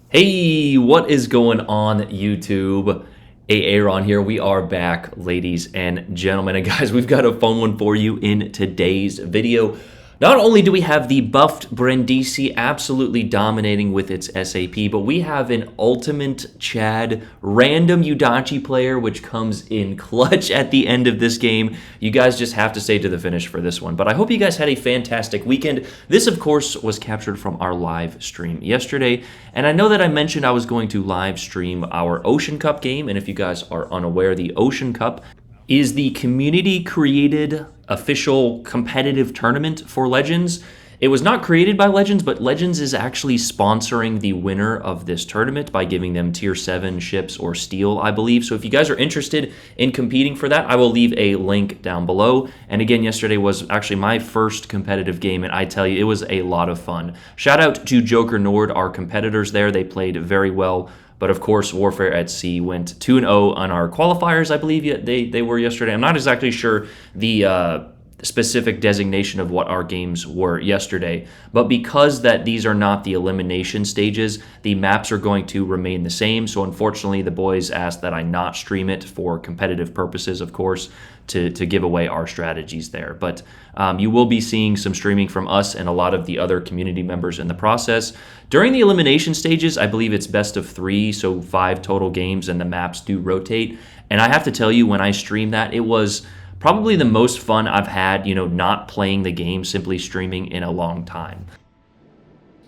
Hey, what is going on, YouTube? Aaron here. We are back, ladies and gentlemen. And guys, we've got a fun one for you in today's video. Not only do we have the buffed Brindisi absolutely dominating with its SAP, but we have an ultimate Chad random Udachi player, which comes in clutch at the end of this game. You guys just have to stay to the finish for this one. But I hope you guys had a fantastic weekend. This, of course, was captured from our live stream yesterday. And I know that I mentioned I was going to live stream our Ocean Cup game. And if you guys are unaware, the Ocean Cup is the community-created official competitive tournament for Legends. It was not created by Legends, but Legends is actually sponsoring the winner of this tournament by giving them Tier 7 ships or steel, I believe. So if you guys are interested in competing for that, I will leave a link down below. And again, yesterday was actually my first competitive game, and I tell you, it was a lot of fun. Shout out to Joker Nord, our competitors there. They played very well. But of course, Warfare at Sea went 2-0 on our qualifiers, I believe they were yesterday. I'm not exactly sure the specific designation of what our games were yesterday. But because that these are not the elimination stages, the maps are going to remain the same. So unfortunately, the boys asked that I not stream it for competitive purposes, of course, to give away our strategies there. But you will be seeing some streaming from us and a lot of the other community members in the process. During the elimination stages, I believe it's best of 3, so 5 total games, and the maps do rotate. And I have to tell you, when I streamed that, it was probably the most fun I've had, not playing the game, simply streaming in a long time.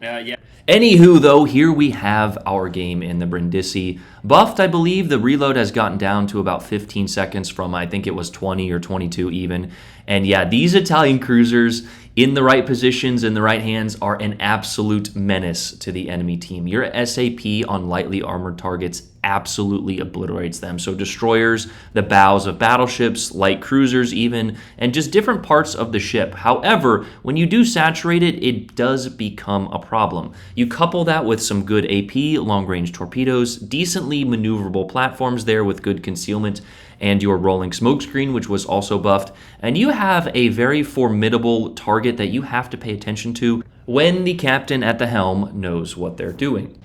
Yeah. Anywho, though, here we have our game in the Brindisi. Buffed, I believe, the reload has gotten down to about 15 seconds from, I think it was 20 or 22 even. And yeah, these Italian cruisers in the right positions, in the right hands, are an absolute menace to the enemy team. Your SAP on lightly armored targets absolutely obliterates them. So destroyers, the bows of battleships, light cruisers even, and just different parts of the ship. However, when you do saturate it, it does become a problem. You couple that with some good AP, long-range torpedoes, decently maneuverable platforms there with good concealment, and your rolling smokescreen, which was also buffed, and you have a very formidable target that you have to pay attention to when the captain at the helm knows what they're doing.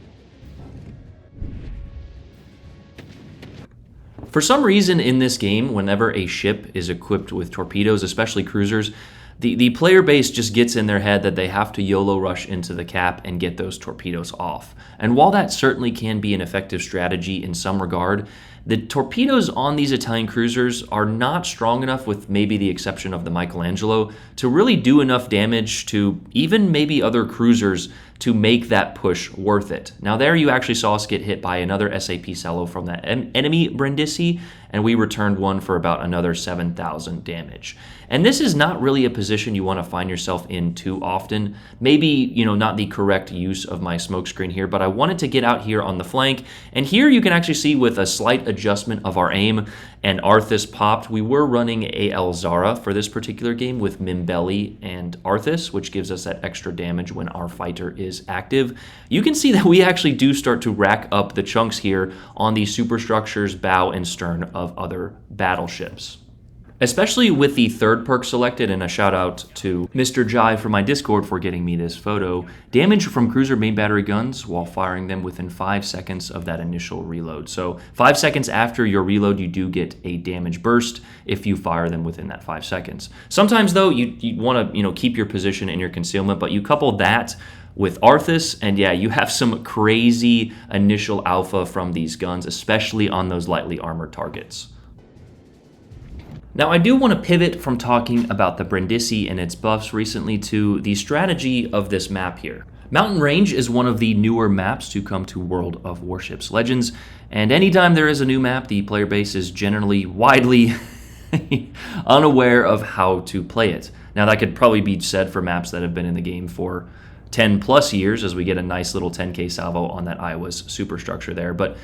For some reason in this game, whenever a ship is equipped with torpedoes, especially cruisers, the player base just gets in their head that they have to YOLO rush into the cap and get those torpedoes off. And while that certainly can be an effective strategy in some regard, the torpedoes on these Italian cruisers are not strong enough, with maybe the exception of the Michelangelo, to really do enough damage to even maybe other cruisers to make that push worth it. Now there you actually saw us get hit by another SAP Cello from that enemy Brindisi, and we returned one for about another 7,000 damage. And this is not really a position you want to find yourself in too often. Maybe, not the correct use of my smokescreen here, but I wanted to get out here on the flank. And here you can actually see with a slight adjustment of our aim, and Arthas popped. We were running AL Zara for this particular game with Mimbelli and Arthas, which gives us that extra damage when our fighter is active. You can see that we actually do start to rack up the chunks here on the superstructures, bow, and stern of other battleships. Especially with the third perk selected, and a shout out to Mr. Jai from my Discord for getting me this photo. Damage from cruiser main battery guns while firing them within 5 seconds of that initial reload. So 5 seconds after your reload, you do get a damage burst if you fire them within that 5 seconds. Sometimes though, you want to keep your position in your concealment, but you couple that with Arthas, and yeah, you have some crazy initial alpha from these guns, especially on those lightly armored targets. Now, I do want to pivot from talking about the Brindisi and its buffs recently to the strategy of this map here. Mountain Range is one of the newer maps to come to World of Warships Legends, and anytime there is a new map, the player base is generally widely unaware of how to play it. Now, that could probably be said for maps that have been in the game for 10 plus years, as we get a nice little 10k salvo on that Iowa's superstructure there. But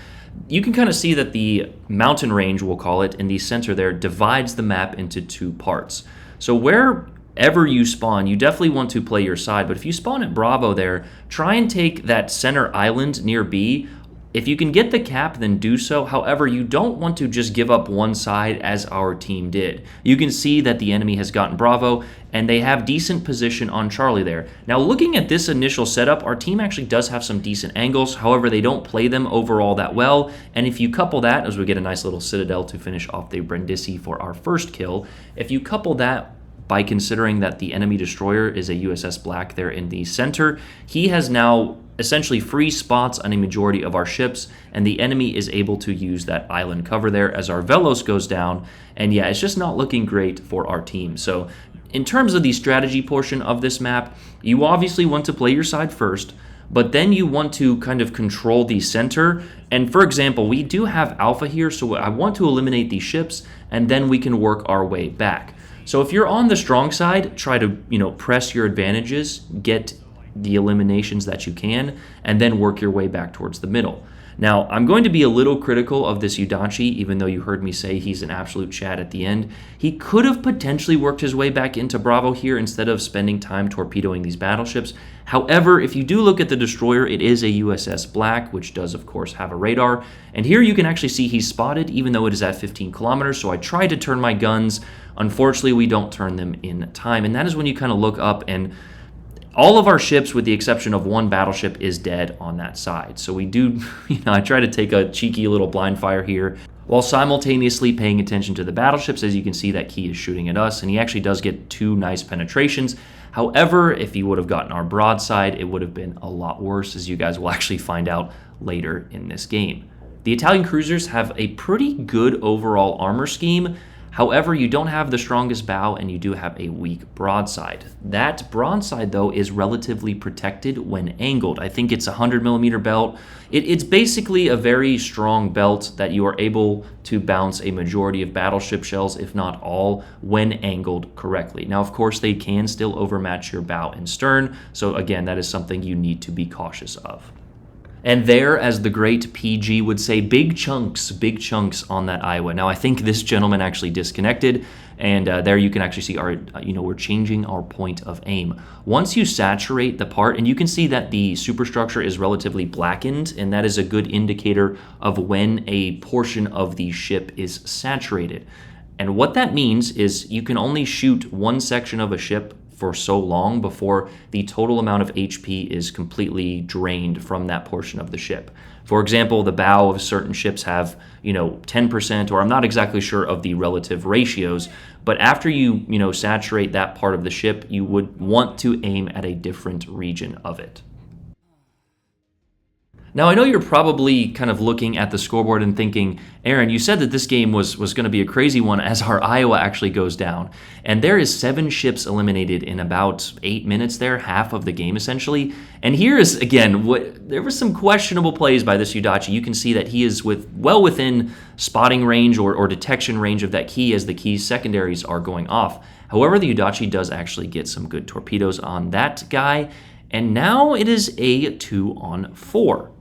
you can kind of see that the mountain range, we'll call it, in the center there divides the map into 2 parts. So wherever you spawn, you definitely want to play your side, but if you spawn at Bravo there, try and take that center island near B If you can get the cap, then do so. However, you don't want to just give up one side as our team did. You can see that the enemy has gotten Bravo, and they have decent position on Charlie there. Now, looking at this initial setup, our team actually does have some decent angles. However, they don't play them overall that well. And if you couple that, as we get a nice little citadel to finish off the Brindisi for our first kill, if you couple that by considering that the enemy destroyer is a USS Black there in the center, he has now essentially free spots on a majority of our ships, and the enemy is able to use that island cover there as our Velos goes down. And yeah, it's just not looking great for our team. So in terms of the strategy portion of this map, you obviously want to play your side first, but then you want to kind of control the center. And for example, we do have Alpha here, so I want to eliminate these ships, and then we can work our way back. So if you're on the strong side, try to, press your advantages, get the eliminations that you can, and then work your way back towards the middle. Now, I'm going to be a little critical of this Yudachi, even though you heard me say he's an absolute Chad at the end. He could have potentially worked his way back into Bravo here instead of spending time torpedoing these battleships. However, if you do look at the destroyer, it is a USS Black, which does, of course, have a radar. And here you can actually see he's spotted, even though it is at 15 kilometers. So I tried to turn my guns. Unfortunately, we don't turn them in time. And that is when you kind of look up, and all of our ships, with the exception of one battleship, is dead on that side. So we do, I try to take a cheeky little blind fire here while simultaneously paying attention to the battleships. As you can see, that key is shooting at us, and he actually does get 2 nice penetrations. However, if he would have gotten our broadside, it would have been a lot worse, as you guys will actually find out later in this game. The Italian cruisers have a pretty good overall armor scheme. However, you don't have the strongest bow, and you do have a weak broadside. That broadside, though, is relatively protected when angled. I think it's a 100mm belt. It's basically a very strong belt that you are able to bounce a majority of battleship shells, if not all, when angled correctly. Now, of course, they can still overmatch your bow and stern, so again, that is something you need to be cautious of. And there, as the great PG would say, big chunks on that Iowa. Now, I think this gentleman actually disconnected, and there you can actually see our, we're changing our point of aim. Once you saturate the part, and you can see that the superstructure is relatively blackened, and that is a good indicator of when a portion of the ship is saturated. And what that means is you can only shoot one section of a ship for so long before the total amount of HP is completely drained from that portion of the ship. For example, the bow of certain ships have, 10%, or I'm not exactly sure of the relative ratios, but after you, saturate that part of the ship, you would want to aim at a different region of it. Now, I know you're probably kind of looking at the scoreboard and thinking, Aaron, you said that this game was going to be a crazy one as our Iowa actually goes down. And there is 7 ships eliminated in about 8 minutes there, half of the game essentially. And here is, again, there were some questionable plays by this Yudachi. You can see that he is well within spotting range or detection range of that key as the key's secondaries are going off. However, the Yudachi does actually get some good torpedoes on that guy. And now it is a 2-on-4.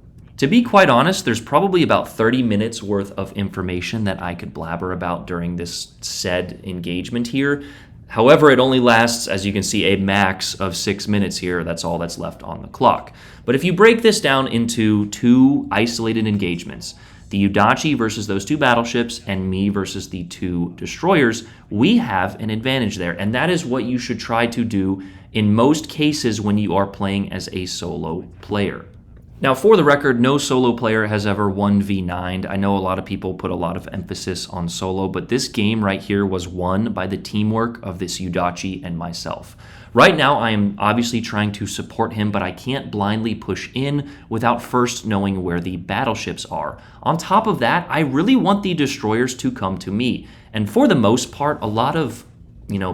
To be quite honest, there's probably about 30 minutes worth of information that I could blabber about during this said engagement here. However, it only lasts, as you can see, a max of 6 minutes here. That's all that's left on the clock. But if you break this down into 2 isolated engagements, the Yudachi versus those 2 battleships and me versus the 2 destroyers, we have an advantage there. And that is what you should try to do in most cases when you are playing as a solo player. Now, for the record, no solo player has ever 1v9'd. I know a lot of people put a lot of emphasis on solo, but this game right here was won by the teamwork of this Yudachi and myself. Right now, I am obviously trying to support him, but I can't blindly push in without first knowing where the battleships are. On top of that, I really want the destroyers to come to me. And for the most part, a lot of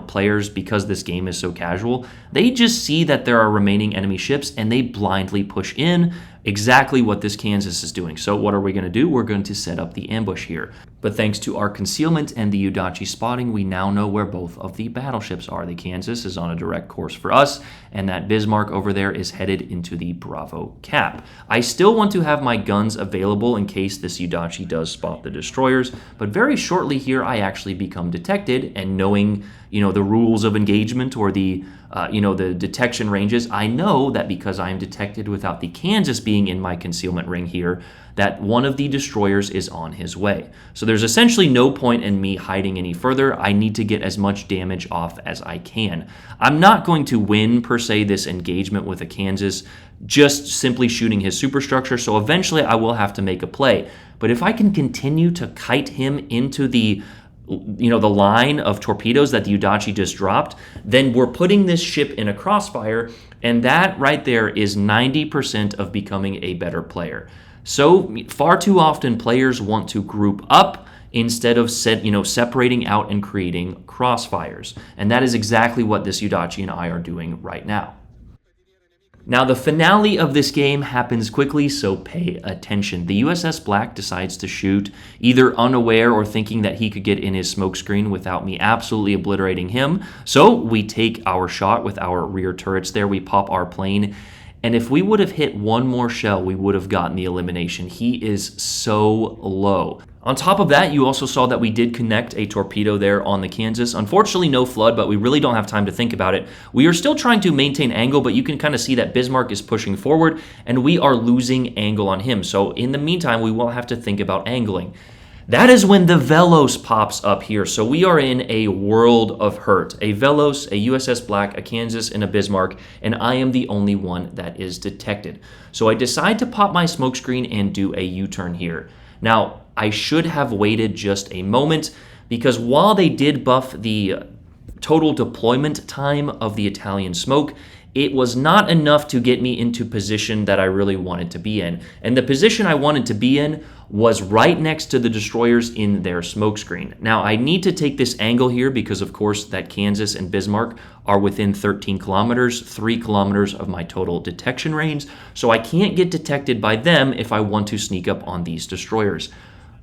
players, because this game is so casual, they just see that there are remaining enemy ships and they blindly push in, exactly what this Kansas is doing. So what are we going to do? We're going to set up the ambush here. But thanks to our concealment and the Yudachi spotting, we now know where both of the battleships are. The Kansas is on a direct course for us, and that Bismarck over there is headed into the Bravo cap. I still want to have my guns available in case this Yudachi does spot the destroyers, but very shortly here I actually become detected, and knowing the rules of engagement or the the detection ranges, I know that because I am detected without the Kansas being in my concealment ring here, that one of the destroyers is on his way. So there's essentially no point in me hiding any further. I need to get as much damage off as I can. I'm not going to win, per se, this engagement with a Kansas just simply shooting his superstructure, so eventually I will have to make a play. But if I can continue to kite him into the line of torpedoes that the Udachi just dropped, then we're putting this ship in a crossfire, and that right there is 90% of becoming a better player. So far too often players want to group up instead of separating out and creating crossfires. And that is exactly what this Udachi and I are doing right now. Now, the finale of this game happens quickly, so pay attention. The USS Black decides to shoot, either unaware or thinking that he could get in his smokescreen without me absolutely obliterating him. So we take our shot with our rear turrets there. We pop our plane. And if we would have hit one more shell, we would have gotten the elimination. He is so low. On top of that, you also saw that we did connect a torpedo there on the Kansas. Unfortunately, no flood, but we really don't have time to think about it. We are still trying to maintain angle, but you can kind of see that Bismarck is pushing forward, and we are losing angle on him. So in the meantime, we will have to think about angling. That is when the Velos pops up here. So we are in a world of hurt. A Velos, a USS Black, a Kansas, and a Bismarck, and I am the only one that is detected. So I decide to pop my smokescreen and do a U-turn here. Now, I should have waited just a moment, because while they did buff the total deployment time of the Italian smoke, it was not enough to get me into position that I really wanted to be in. And the position I wanted to be in was right next to the destroyers in their smokescreen. Now, I need to take this angle here because, of course, that Kansas and Bismarck are within 13 kilometers, 3 kilometers of my total detection range, so I can't get detected by them if I want to sneak up on these destroyers.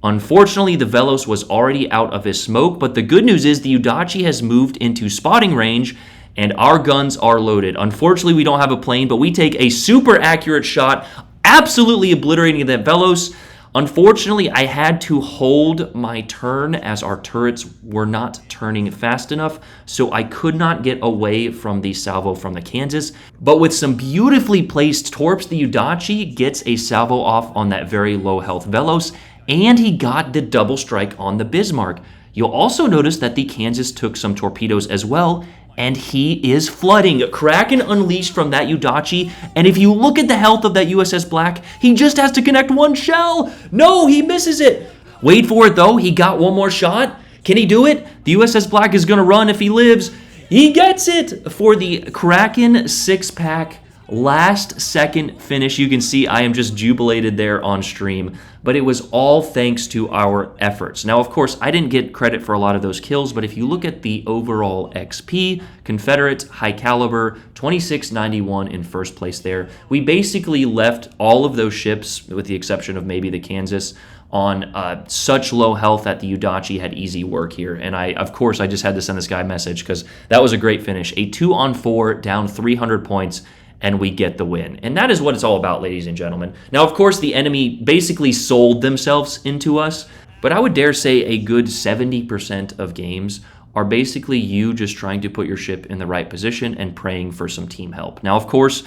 Unfortunately, the Velos was already out of his smoke, but the good news is the Udachi has moved into spotting range, and our guns are loaded. Unfortunately, we don't have a plane, but we take a super accurate shot, absolutely obliterating that Velos. Unfortunately, I had to hold my turn as our turrets were not turning fast enough, so I could not get away from the salvo from the Kansas. But with some beautifully placed torps, the Udachi gets a salvo off on that very low health Velos, and he got the double strike on the Bismarck. You'll also notice that the Kansas took some torpedoes as well, and he is flooding. Kraken unleashed from that Udachi, and if you look at the health of that USS Black, he just has to connect one shell. No, he misses it. Wait for it, though. He got one more shot. Can he do it? The USS Black is going to run if he lives. He gets it for the Kraken 6-pack. Last second finish. You can see I am just jubilated there on stream, but it was all thanks to our efforts. Now, of course, I didn't get credit for a lot of those kills, but if you look at the overall XP, Confederate, high caliber, 2691 in first place there. We basically left all of those ships, with the exception of maybe the Kansas, on such low health that the Udachi had easy work here. And of course, I just had to send this guy a message because that was a great finish. A 2-on-4, down 300 points, and we get the win. And that is what it's all about, ladies and gentlemen. Now, of course, the enemy basically sold themselves into us, but I would dare say a good 70% of games are basically you just trying to put your ship in the right position and praying for some team help. Now, of course,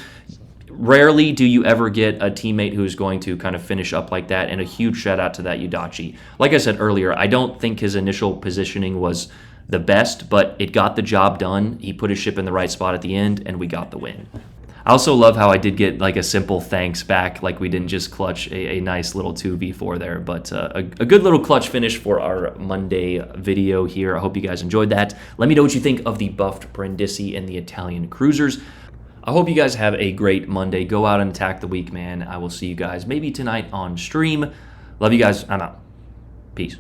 rarely do you ever get a teammate who's going to kind of finish up like that, and a huge shout out to that Udachi. Like I said earlier, I don't think his initial positioning was the best, but it got the job done. He put his ship in the right spot at the end, and we got the win. I also love how I did get like a simple thanks back, like we didn't just clutch a nice little 2v4 there, but a good little clutch finish for our Monday video here. I hope you guys enjoyed that. Let me know what you think of the buffed Brindisi and the Italian cruisers. I hope you guys have a great Monday. Go out and attack the week, man. I will see you guys maybe tonight on stream. Love you guys. I'm out. Peace.